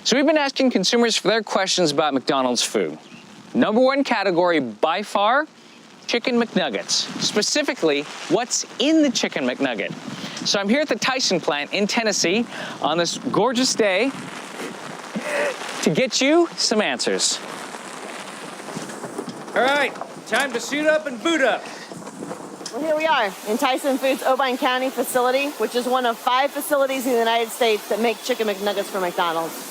So we've been asking consumers for their questions about McDonald's food. Number one category by far, Chicken McNuggets. Specifically, what's in the Chicken McNugget? So I'm here at the Tyson plant in Tennessee on this gorgeous day to get you some answers. All right, time to suit up and boot up. Well, here we are in Tyson Foods' Obion County facility, which is one of 5 facilities in the United States that make Chicken McNuggets for McDonald's.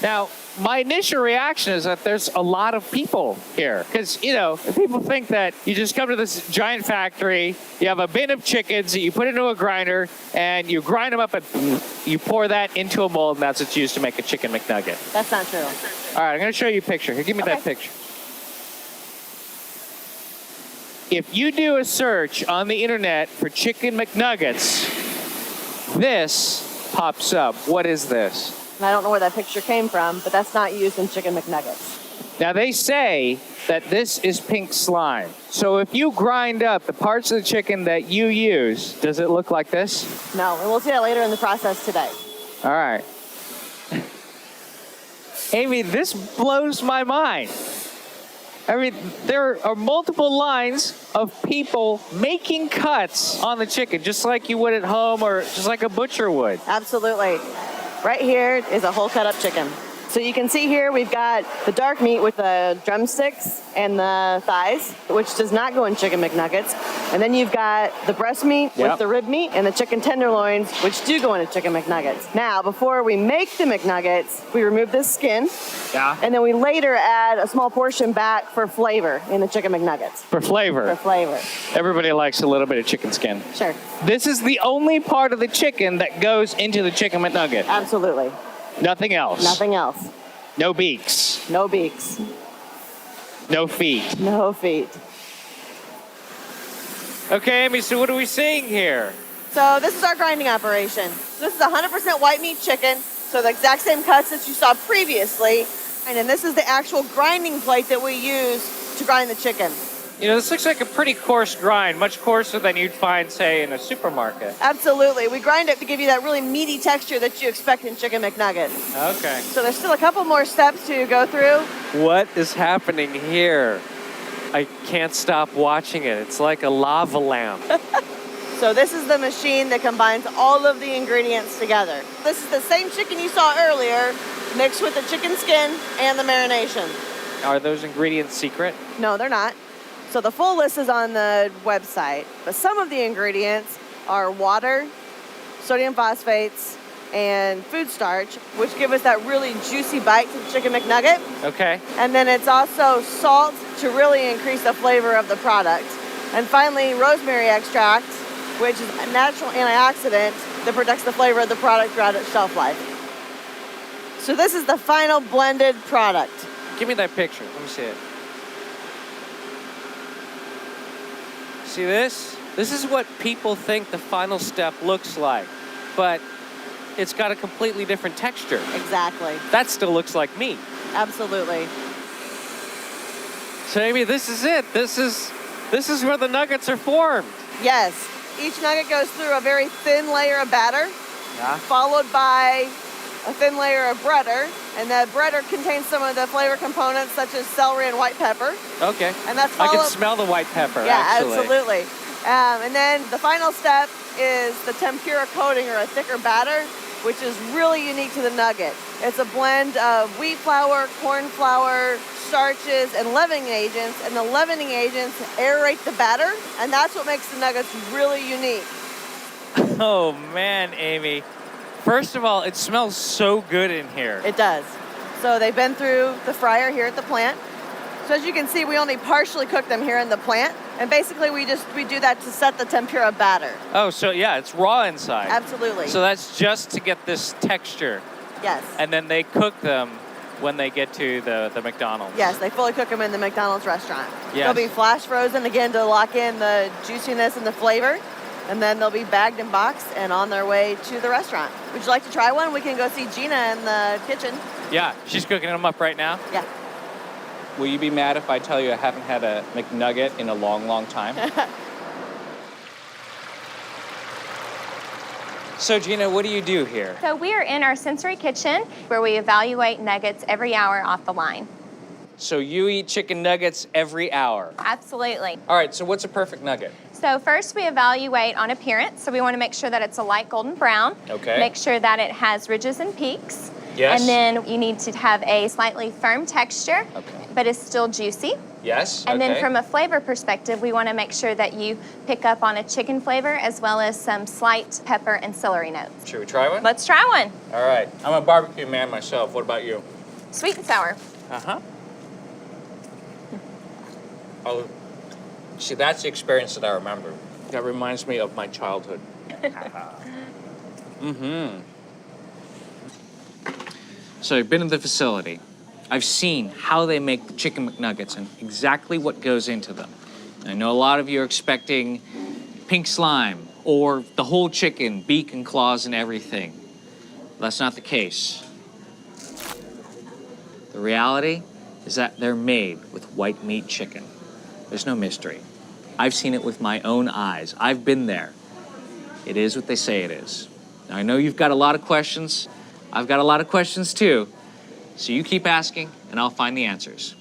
Now, my initial reaction is that there's a lot of people here. Because, people think that you just come to this giant factory, you have a bin of chickens that you put into a grinder, and you grind them up and you pour that into a mold, and that's what's used to make a Chicken McNugget. That's not true. All right, I'm going to show you a picture. Here, give me that picture. If you do a search on the internet for Chicken McNuggets, this pops up. What is this? And I don't know where that picture came from, but that's not used in Chicken McNuggets. Now, they say that this is pink slime. So if you grind up the parts of the chicken that you use, does it look like this? No, and we'll see that later in the process today. All right. Amy, this blows my mind. I mean, there are multiple lines of people making cuts on the chicken, just like you would at home or just like a butcher would. Absolutely. Right here is a whole cut up chicken. So you can see here we've got the dark meat with the drumsticks and the thighs, which does not go in Chicken McNuggets. And then you've got the breast meat with the rib meat and the chicken tenderloins, which do go into Chicken McNuggets. Now, before we make the McNuggets, we remove this skin. Yeah. And then we later add a small portion back for flavor in the Chicken McNuggets. For flavor. For flavor. Everybody likes a little bit of chicken skin. Sure. This is the only part of the chicken that goes into the Chicken McNugget. Absolutely. Nothing else. Nothing else. No beaks. No beaks. No feet. No feet. Okay, Amy, so what are we seeing here? So this is our grinding operation. This is 100% white meat chicken, so the exact same cuts that you saw previously. And then this is the actual grinding plate that we use to grind the chicken. This looks like a pretty coarse grind, much coarser than you'd find, say, in a supermarket. Absolutely. We grind it to give you that really meaty texture that you expect in Chicken McNuggets. Okay. So there's still a couple more steps to go through. What is happening here? I can't stop watching it. It's like a lava lamp. So this is the machine that combines all of the ingredients together. This is the same chicken you saw earlier, mixed with the chicken skin and the marination. Are those ingredients secret? No, they're not. So the full list is on the website, but some of the ingredients are water, sodium phosphates, and food starch, which give us that really juicy bite to the Chicken McNugget. Okay. And then it's also salt to really increase the flavor of the product. And finally, rosemary extract, which is a natural antioxidant that protects the flavor of the product throughout its shelf life. So this is the final blended product. Give me that picture. Let me see it. See this? This is what people think the final step looks like, but it's got a completely different texture. Exactly. That still looks like meat. Absolutely. So maybe this is it. This is where the nuggets are formed. Yes. Each nugget goes through a very thin layer of batter, followed by a thin layer of breader, and that breader contains some of the flavor components such as celery and white pepper. Okay. And that's I can smell the white pepper, yeah, actually. absolutely. And then the final step is the tempura coating, or a thicker batter, which is really unique to the nugget. It's a blend of wheat flour, corn flour, starches, and leavening agents, and the leavening agents aerate the batter, and that's what makes the nuggets really unique. Oh, man, Amy. First of all, it smells so good in here. It does. So they've been through the fryer here at the plant. So as you can see, we only partially cook them here in the plant. And basically we do that to set the tempura batter. Oh, so yeah, it's raw inside. Absolutely. So that's just to get this texture. Yes. And then they cook them when they get to the McDonald's. Yes, they fully cook them in the McDonald's restaurant. Yes. They'll be flash frozen again to lock in the juiciness and the flavor. And then they'll be bagged and boxed and on their way to the restaurant. Would you like to try one? We can go see Gina in the kitchen. Yeah, she's cooking them up right now. Yeah. Will you be mad if I tell you I haven't had a McNugget in a long, long time? So Gina, what do you do here? So we are in our sensory kitchen where we evaluate nuggets every hour off the line. So you eat chicken nuggets every hour. Absolutely. All right, so what's a perfect nugget? So first we evaluate on appearance. So we want to make sure that it's a light golden brown. Okay. Make sure that it has ridges and peaks. Yes. And then you need to have a slightly firm texture, Okay. but it's still juicy. Yes, And okay. then from a flavor perspective, we want to make sure that you pick up on a chicken flavor as well as some slight pepper and celery notes. Should we try one? Let's try one. All right. I'm a barbecue man myself. What about you? Sweet and sour. Uh-huh. Oh, see, that's the experience that I remember. That reminds me of my childhood. Mm-hmm. So I've been in the facility. I've seen how they make the Chicken McNuggets and exactly what goes into them. I know a lot of you are expecting pink slime or the whole chicken, beak and claws and everything. That's not the case. The reality is that they're made with white meat chicken. There's no mystery. I've seen it with my own eyes. I've been there. It is what they say it is. Now, I know you've got a lot of questions. I've got a lot of questions too. So you keep asking, and I'll find the answers.